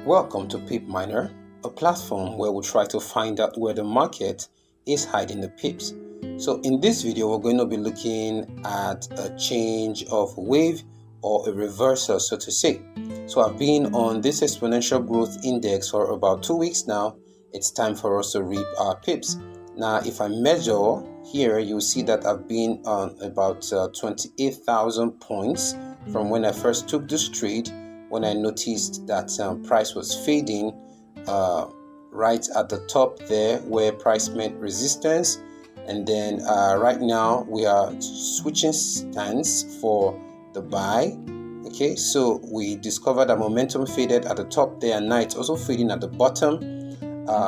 Welcome to Pip Miner, a platform where we try to find out where the market is hiding the pips. So in this video, we're going to be looking at a change of wave or a reversal, so to say. So I've been on this exponential growth index for about 2 weeks now. It's time for us to reap our pips. Now, if I measure here, you'll see that I've been on about 28,000 points from when I first took this trade, when I noticed that price was fading right at the top there where price met resistance. And then right now we are switching stance for the buy. Okay, so we discovered that momentum faded at the top there, and now it's also fading at the bottom.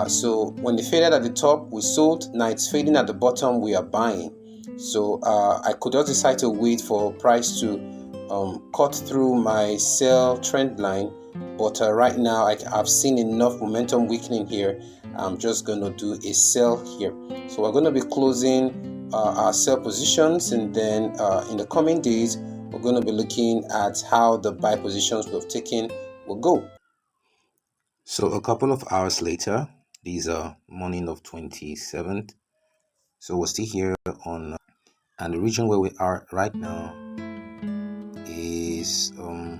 So when it faded at the top, we sold. Now it's fading at the bottom, we are buying. So I could just decide to wait for price to cut through my sell trend line, but right now I've seen enough momentum weakening here. I'm just going to do a sell here. So we're going to be closing our sell positions, and then in the coming days we're going to be looking at how the buy positions we've taken will go. So a couple of hours later, these are morning of 27th. So we're still here on, and the region where we are right now is an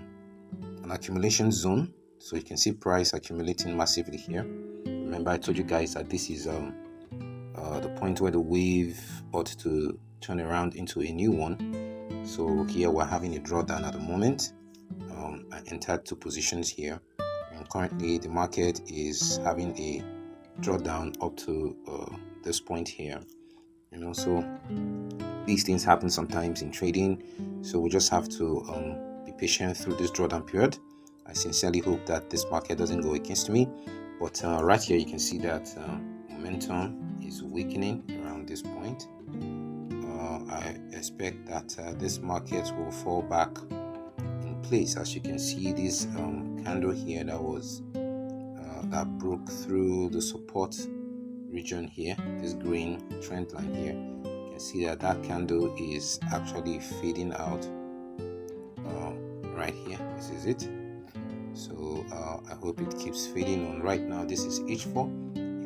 accumulation zone. So you can see price accumulating massively here. Remember, I told you guys that this is the point where the wave ought to turn around into a new one. So here we're having a drawdown at the moment. I entered 2 positions here, and currently the market is having a drawdown up to this point here. So these things happen sometimes in trading, so we just have to be patient through this drawdown period. I sincerely hope that this market doesn't go against me, but right here you can see that momentum is weakening around this point. I expect that this market will fall back in place. As you can see, this candle here that broke through the support region here, this green trend line here, you can see that candle is actually fading out right here. This is it. So I hope it keeps fading on. Right now this is H4.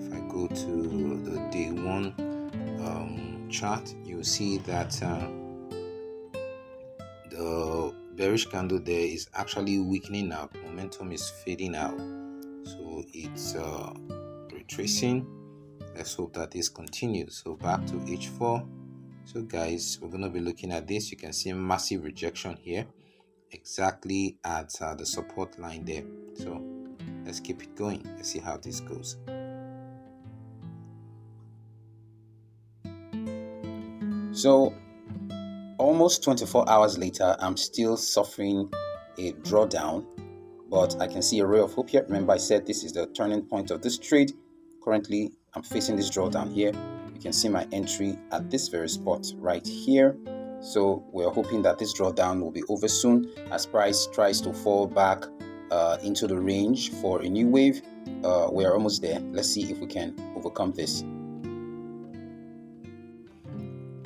If I go to the day 1 chart, you'll see that the bearish candle there is actually weakening out. Momentum is fading out, so it's retracing. Let's hope that this continues. So back to H4. So guys, we're going to be looking at this. You can see a massive rejection here, exactly at the support line there. So let's keep it going. Let's see how this goes. So almost 24 hours later, I'm still suffering a drawdown, but I can see a ray of hope here. Remember, I said this is the turning point of this trade. Currently, I'm facing this drawdown here. You can see my entry at this very spot right here. So we're hoping that this drawdown will be over soon as price tries to fall back into the range for a new wave. We're almost there. Let's see if we can overcome this.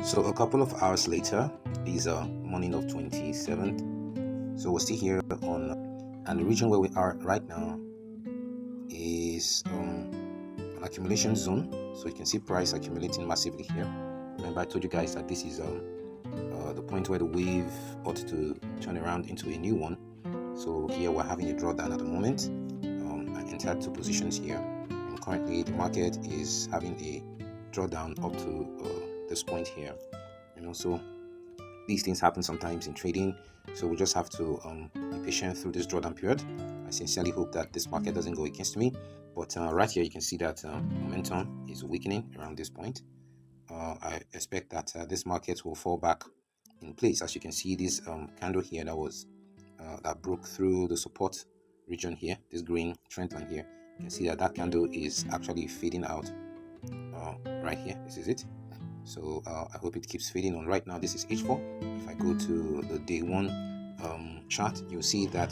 So a couple of hours later, these are morning of 27th. So we're still here on, and the region where we are right now is an accumulation zone. So you can see price accumulating massively here. Remember, I told you guys that this is the point where the wave ought to turn around into a new one. So here we're having a drawdown at the moment. I entered 2 positions here, and currently the market is having a drawdown up to this point here. So these things happen sometimes in trading, so we just have to be patient through this drawdown period. I sincerely hope that this market doesn't go against me, but right here you can see that momentum is weakening around this point. I expect that this market will fall back in place. As you can see, this candle here that broke through the support region here, this green trend line here, you can see that candle is actually fading out right here. This is it. So I hope it keeps fading on. Right now this is H4. If I go to the day 1 chart, you'll see that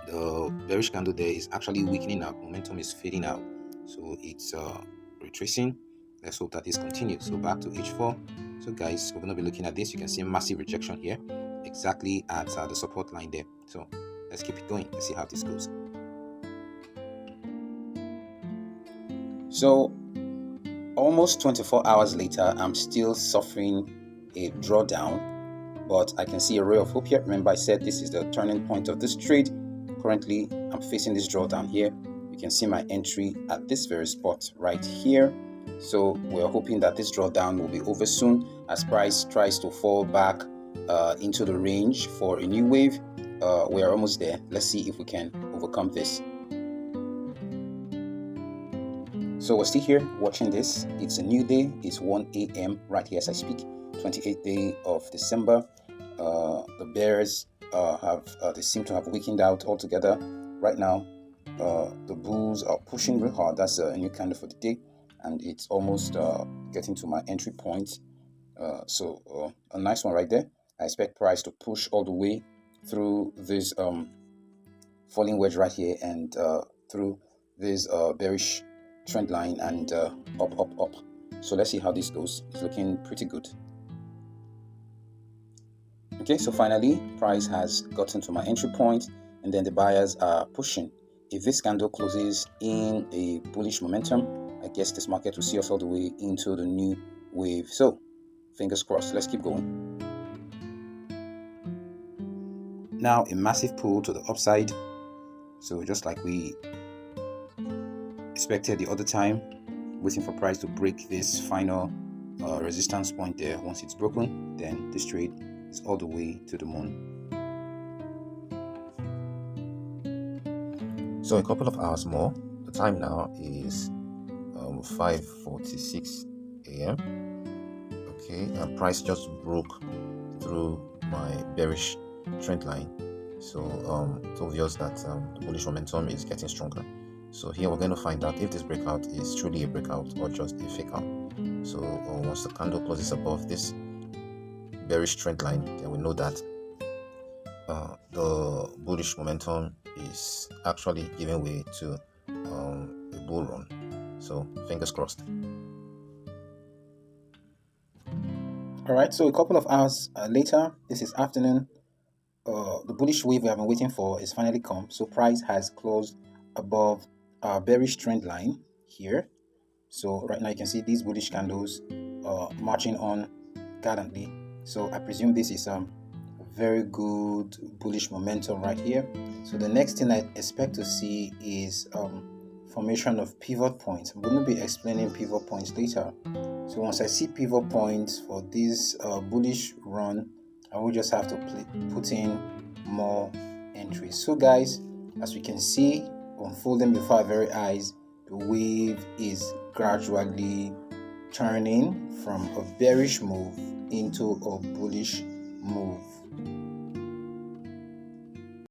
the bearish candle there is actually weakening out. Momentum is fading out, so it's retracing. Let's hope that this continues. So back to H4. So guys, we're going to be looking at this. You can see a massive rejection here, exactly at the support line there. So let's keep it going. Let's see how this goes. So almost 24 hours later, I'm still suffering a drawdown, but I can see a ray of hope here. Remember, I said this is the turning point of this trade. Currently, I'm facing this drawdown here. You can see my entry at this very spot right here. So we're hoping that this drawdown will be over soon as price tries to fall back into the range for a new wave. We are almost there. Let's see if we can overcome this. So we're still here watching this. It's a new day. It's 1 a.m. right here as I speak. 28th day of December. The bears they seem to have weakened out altogether. Right now, the bulls are pushing real hard. That's a new candle for the day, and it's almost getting to my entry point. So a nice one right there. I expect price to push all the way through this falling wedge right here and through this bearish trend line and up. So let's see how this goes. It's looking pretty good. Okay, so finally price has gotten to my entry point, and then the buyers are pushing. If this candle closes in a bullish momentum, I guess this market will see us all the way into the new wave. So fingers crossed. Let's keep going. Now a massive pull to the upside. So just like we expected the other time, waiting for price to break this final resistance point there. Once it's broken, then this trade is all the way to the moon. So a couple of hours more. The time now is 5:46 a.m. Okay, and price just broke through my bearish trend line. So it's obvious that the bullish momentum is getting stronger. So here we're going to find out if this breakout is truly a breakout or just a fake out. So once the candle closes above this bearish trend line, then we know that the bullish momentum is actually giving way to a bull run. So fingers crossed. All right, so a couple of hours later, this is afternoon. The bullish wave we have been waiting for is finally come. So price has closed above our bearish trend line here. So right now you can see these bullish candles marching on gallantly. So I presume this is very good bullish momentum right here. So the next thing I expect to see is formation of pivot points. I'm going to be explaining pivot points later. So once I see pivot points for this bullish run, I will just have to put in more entries. So guys, as we can see unfolding before our very eyes, the wave is gradually turning from a bearish move into a bullish move.